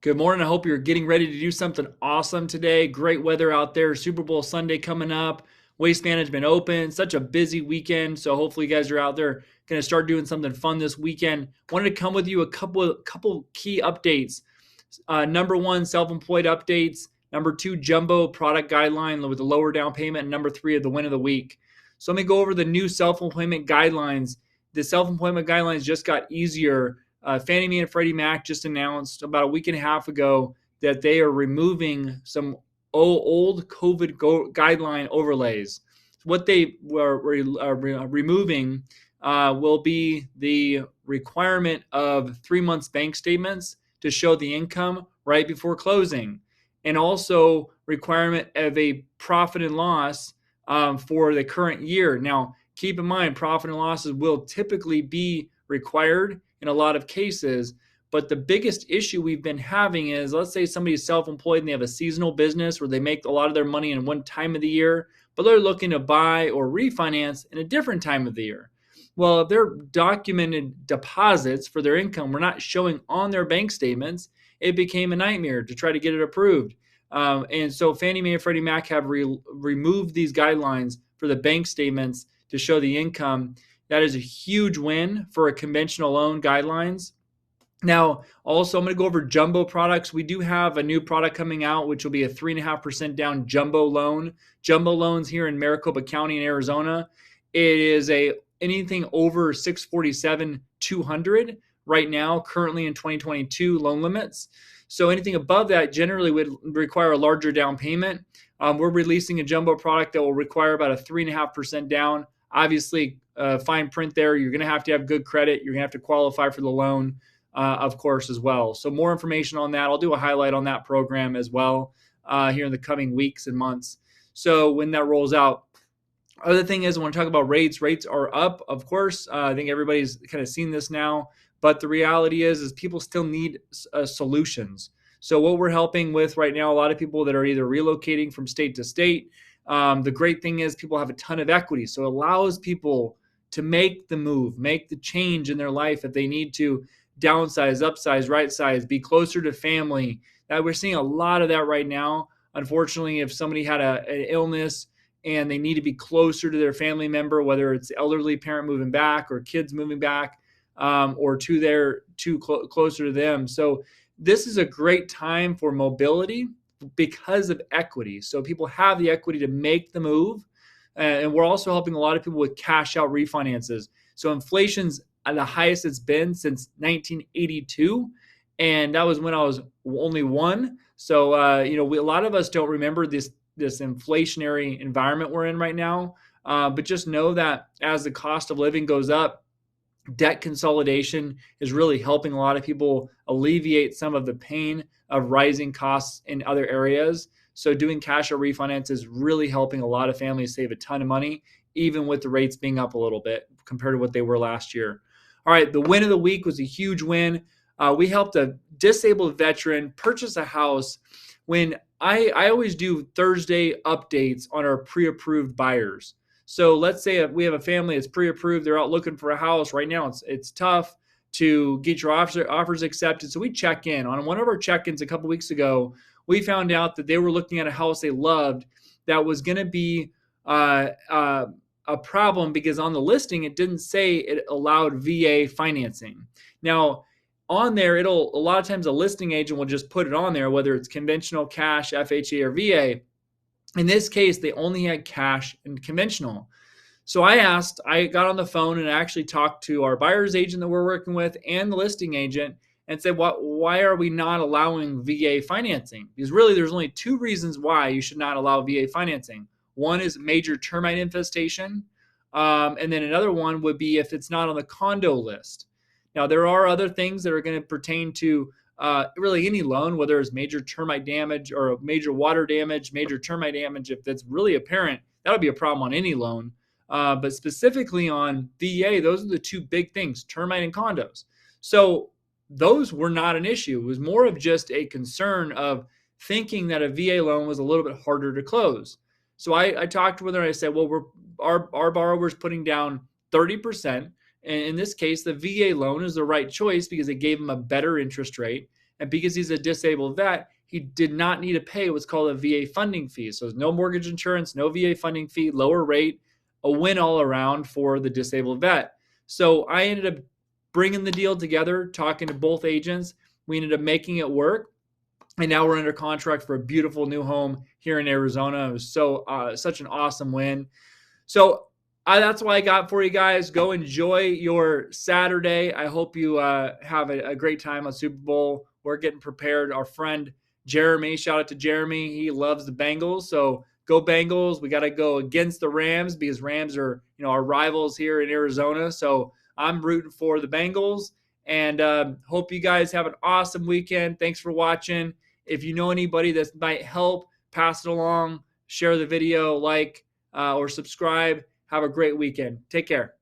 Good morning. I hope you're getting ready to do something awesome today. Great weather out there. Super Bowl Sunday coming up. Waste Management Open. Such a busy weekend. So hopefully you guys are out there going to start doing something fun this weekend. Wanted to come with you a couple key updates. Number one, self-employed updates. Number two, jumbo product guideline with a lower down payment. And number three, the win of the week. So let me go over the new self-employment guidelines. The self-employment guidelines just got easier. Fannie Mae and Freddie Mac just announced about a week and a half ago that they are removing some old COVID guideline overlays. What they were removing will be the requirement of 3 months bank statements to show the income right before closing, and also requirement of a profit and loss for the current year. Now, keep in mind, profit and losses will typically be required in a lot of cases, but the biggest issue we've been having is, let's say somebody's self-employed and they have a seasonal business where they make a lot of their money in one time of the year, but they're looking to buy or refinance in a different time of the year. Well, if their documented deposits for their income were not showing on their bank statements, it became a nightmare to try to get it approved. And so Fannie Mae and Freddie Mac have removed these guidelines for the bank statements to show the income. That is a huge win for a conventional loan guidelines. Now, also, I'm going to go over jumbo products. We do have a new product coming out, which will be a 3.5% down jumbo loan. Jumbo loans here in Maricopa County in Arizona. It is anything over 647,200 right now, currently in 2022 loan limits. So anything above that generally would require a larger down payment. We're releasing a jumbo product that will require about a 3.5% down. Obviously, fine print there. You're going to have good credit. You're going to have to qualify for the loan, of course, as well. So more information on that. I'll do a highlight on that program as well here in the coming weeks and months. So when that rolls out. Other thing is, I want to talk about rates. Rates are up, of course. I think everybody's kind of seen this now. But the reality is people still need solutions. So what we're helping with right now, a lot of people that are either relocating from state to state. The great thing is people have a ton of equity. So it allows people to make the move, make the change in their life if they need to downsize, upsize, right size, be closer to family. We're seeing a lot of that right now. Unfortunately, if somebody had an illness and they need to be closer to their family member, whether it's elderly parent moving back or kids moving back, or closer to them. So this is a great time for mobility because of equity. So people have the equity to make the move. And we're also helping a lot of people with cash out refinances. So inflation's at the highest it's been since 1982. And that was when I was only one. So, a lot of us don't remember this inflationary environment we're in right now. But just know that as the cost of living goes up, debt consolidation is really helping a lot of people alleviate some of the pain of rising costs in other areas. So doing cash out refinance is really helping a lot of families save a ton of money, even with the rates being up a little bit compared to what they were last year. All right, the win of the week was a huge win. We helped a disabled veteran purchase a house. When I always do Thursday updates on our pre-approved buyers. So let's say we have a family that's pre-approved. They're out looking for a house right now. It's tough to get your offers accepted. So we check in. On one of our check-ins a couple weeks ago, we found out that they were looking at a house they loved that was going to be a problem because on the listing, it didn't say it allowed VA financing. Now, on there, a lot of times a listing agent will just put it on there, whether it's conventional, cash, FHA, or VA. In this case, they only had cash and conventional. So I got on the phone and I actually talked to our buyer's agent that we're working with and the listing agent and said, why are we not allowing VA financing? Because really there's only two reasons why you should not allow VA financing. One is major termite infestation. And then another one would be if it's not on the condo list. Now, there are other things that are going to pertain to really any loan, whether it's major termite damage or major water damage, major termite damage. If that's really apparent, that'll be a problem on any loan. But specifically on VA, those are the two big things, termite and condos. So those were not an issue. It was more of just a concern of thinking that a VA loan was a little bit harder to close. So I talked with her and I said, well, our borrower's putting down 30%. And in this case, the VA loan is the right choice because it gave them a better interest rate. And because he's a disabled vet, he did not need to pay what's called a VA funding fee. So there's no mortgage insurance, no VA funding fee, lower rate, a win all around for the disabled vet. So I ended up bringing the deal together, talking to both agents. We ended up making it work. And now we're under contract for a beautiful new home here in Arizona. It was such an awesome win. So that's what I got for you guys. Go enjoy your Saturday. I hope you have a great time on Super Bowl. We're getting prepared. Our friend Jeremy, shout out to Jeremy. He loves the Bengals. So go Bengals. We got to go against the Rams because Rams are, our rivals here in Arizona. So I'm rooting for the Bengals. And hope you guys have an awesome weekend. Thanks for watching. If you know anybody that might help, pass it along, share the video, or subscribe. Have a great weekend. Take care.